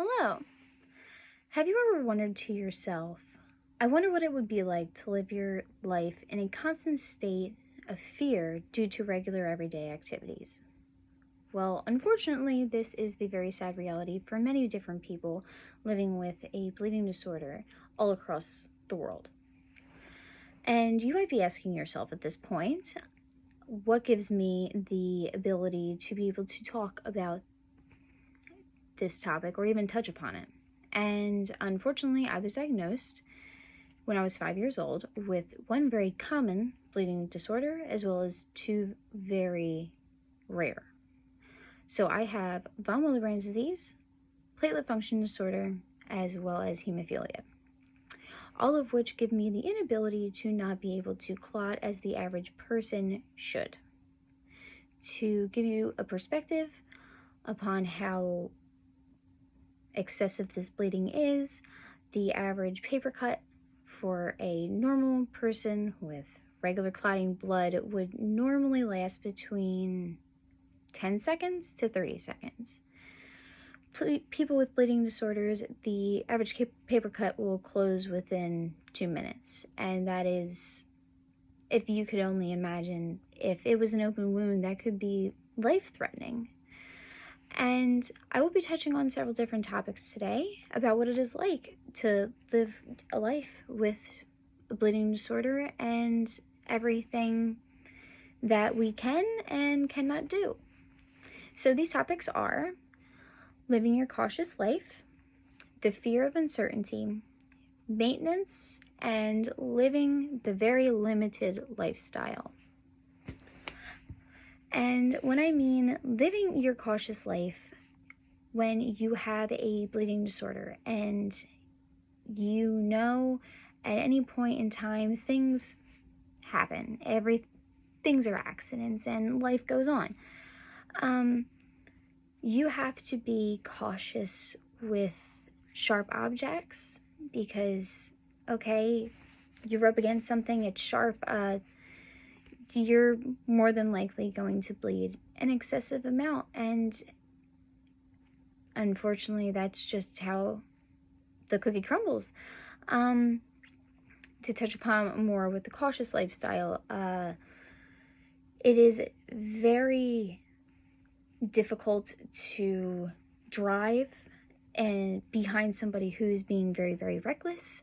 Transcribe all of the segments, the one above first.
Hello. Have you ever wondered to yourself, I wonder what it would be like to live your life in a constant state of fear due to regular everyday activities? Well, unfortunately, this is the very sad reality for many different people living with a bleeding disorder all across the world. And you might be asking yourself at this point, what gives me the ability to be able to talk about this topic or even touch upon it? And unfortunately, I was diagnosed when I was 5 years old with one very common bleeding disorder as well as two very rare. So I have von Willebrand's disease, platelet function disorder, as well as hemophilia, all of which give me the inability to not be able to clot as the average person should. To give you a perspective upon how excessive this bleeding is, the average paper cut for a normal person with regular clotting blood would normally last between 10 seconds to 30 seconds. People with bleeding disorders, the average paper cut will close within 2 minutes. And that is, if you could only imagine, if it was an open wound, that could be life-threatening. And I will be touching on several different topics today about what it is like to live a life with a bleeding disorder and everything that we can and cannot do. So these topics are living your cautious life, the fear of uncertainty, maintenance, and living the very limited lifestyle. And when I mean living your cautious life, when you have a bleeding disorder and you know at any point in time things happen, things are accidents and life goes on. You have to be cautious with sharp objects because, okay, you rub against something, it's sharp, you're more than likely going to bleed an excessive amount. And unfortunately, that's just how the cookie crumbles. To touch upon more with the cautious lifestyle, it is very difficult to drive and behind somebody who's being very, very reckless.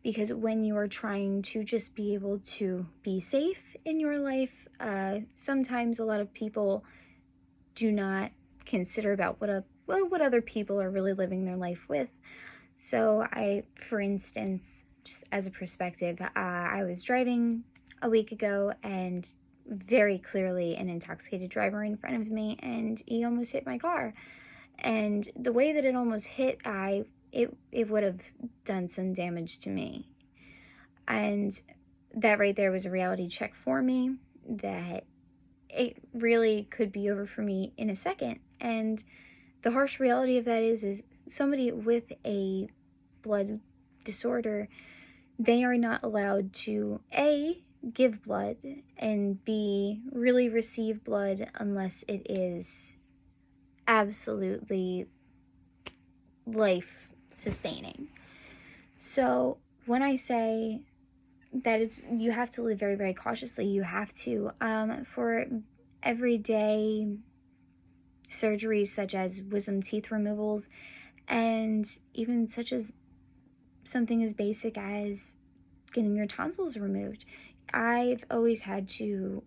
Because when you are trying to just be able to be safe in your life, sometimes a lot of people do not consider about what other people are really living their life with. So for instance, just as a perspective, I was driving a week ago and very clearly an intoxicated driver in front of me, and he almost hit my car. And the way that it almost hit, it would have done some damage to me. And that right there was a reality check for me that it really could be over for me in a second. And the harsh reality of that is somebody with a blood disorder, they are not allowed to A, give blood, and B, really receive blood unless it is absolutely life sustaining. So when I say that you have to live very, very cautiously, you have to, for everyday surgeries such as wisdom teeth removals, and even such as something as basic as getting your tonsils removed, I've always had to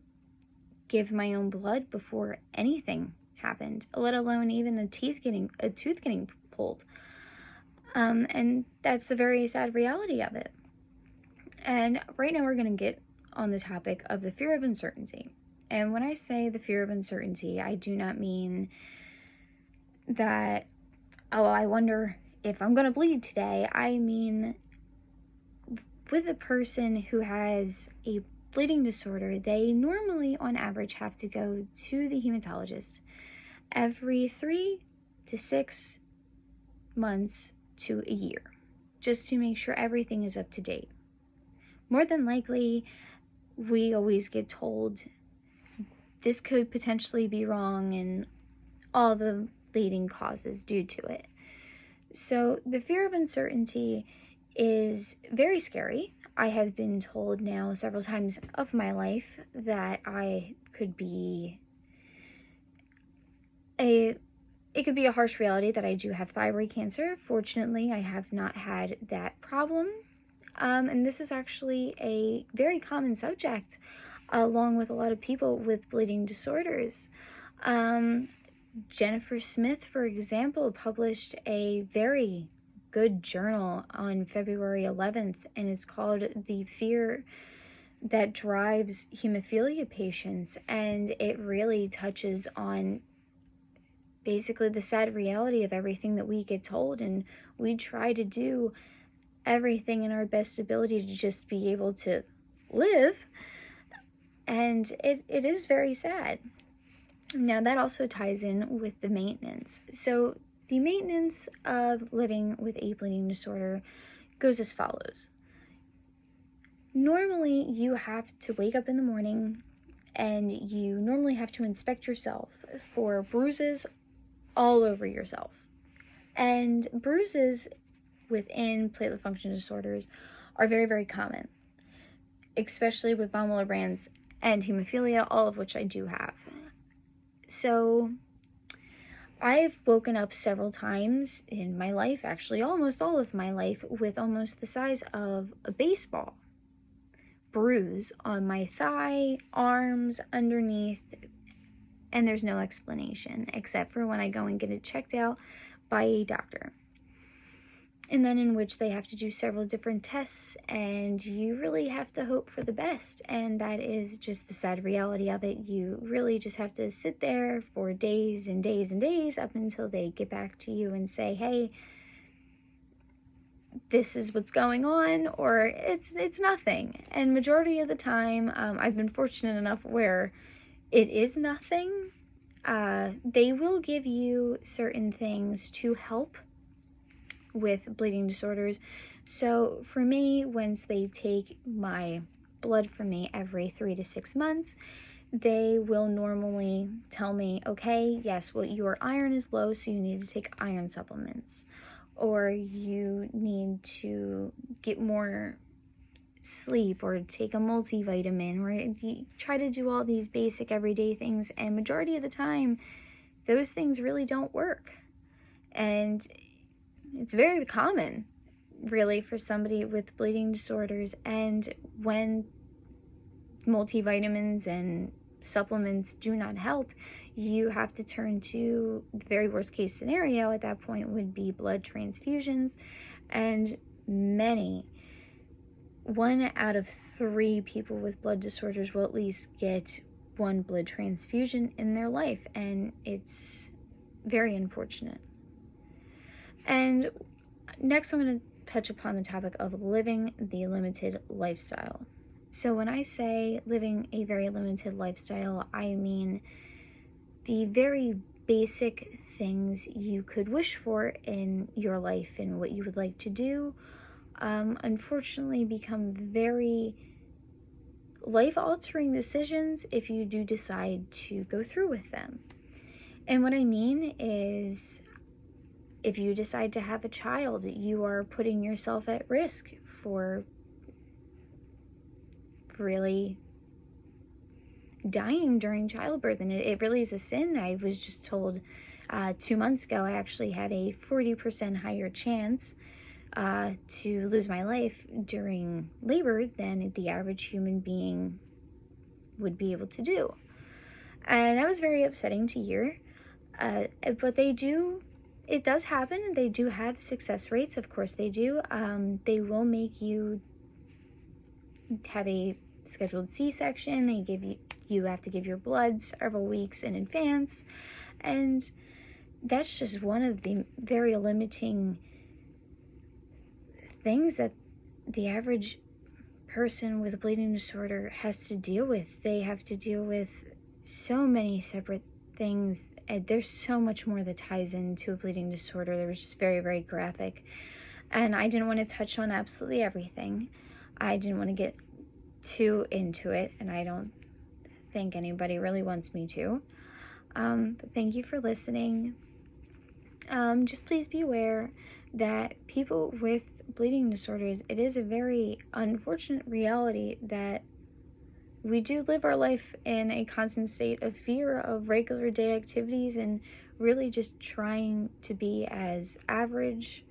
give my own blood before anything happened, let alone even a tooth getting pulled. And that's the very sad reality of it. And right now we're going to get on the topic of the fear of uncertainty. And when I say the fear of uncertainty, I do not mean that, oh, I wonder if I'm going to bleed today. I mean, with a person who has a bleeding disorder, they normally, on average, have to go to the hematologist every 3 to 6 months to a year, just to make sure everything is up to date. More than likely, we always get told this could potentially be wrong and all the leading causes due to it. So the fear of uncertainty is very scary. I have been told now several times of my life that it could be a harsh reality that I do have thyroid cancer. Fortunately, I have not had that problem. And this is actually a very common subject, along with a lot of people with bleeding disorders. Jennifer Smith, for example, published a very good journal on February 11th, and it's called The Fear That Drives Hemophilia Patients, and it really touches on basically the sad reality of everything that we get told, and we try to do everything in our best ability to just be able to live, and it is very sad. Now that also ties in with the maintenance. So the maintenance of living with a bleeding disorder goes as follows. Normally you have to wake up in the morning and you normally have to inspect yourself for bruises all over yourself. And bruises within platelet function disorders are very, very common, especially with von Willebrand's and hemophilia, all of which I do have. So I've woken up several times in my life, actually almost all of my life, with almost the size of a baseball bruise on my thigh, arms, underneath, and there's no explanation except for when I go and get it checked out by a doctor. And then in which they have to do several different tests, and you really have to hope for the best. And that is just the sad reality of it. You really just have to sit there for days and days and days up until they get back to you and say, hey, this is what's going on, or it's nothing. And majority of the time, I've been fortunate enough where it is nothing. They will give you certain things to help with bleeding disorders. So for me, once they take my blood from me every 3 to 6 months, they will normally tell me, okay, yes, well, your iron is low, so you need to take iron supplements, or you need to get more sleep, or take a multivitamin, or you try to do all these basic everyday things, and majority of the time those things really don't work. And it's very common, really, for somebody with bleeding disorders. And when multivitamins and supplements do not help, you have to turn to the very worst case scenario at that point would be blood transfusions. And 1 out of 3 people with blood disorders will at least get 1 blood transfusion in their life, and it's very unfortunate. And next, I'm going to touch upon the topic of living the limited lifestyle. So when I say living a very limited lifestyle, I mean the very basic things you could wish for in your life and what you would like to do, unfortunately become very life-altering decisions if you do decide to go through with them. And what I mean is, if you decide to have a child, you are putting yourself at risk for really dying during childbirth, and it really is a sin. I was just told 2 months ago I actually have a 40% higher chance to lose my life during labor than the average human being would be able to do. And that was very upsetting to hear. But it does happen, and they do have success rates. Of course they do. They will make you have a scheduled C-section. You have to give your blood several weeks in advance. And that's just one of the very limiting things that the average person with a bleeding disorder has to deal with. They have to deal with so many separate things. There's so much more that ties into a bleeding disorder. They were just very, very graphic. And I didn't want to touch on absolutely everything. I didn't want to get too into it, and I don't think anybody really wants me to. But thank you for listening. Just please be aware that people with bleeding disorders, it is a very unfortunate reality that we do live our life in a constant state of fear of regular day activities and really just trying to be as average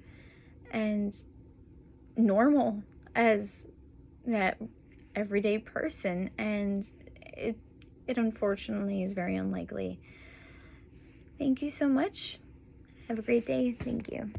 and normal as that everyday person, and it unfortunately is very unlikely. Thank you so much. Have a great day. Thank you.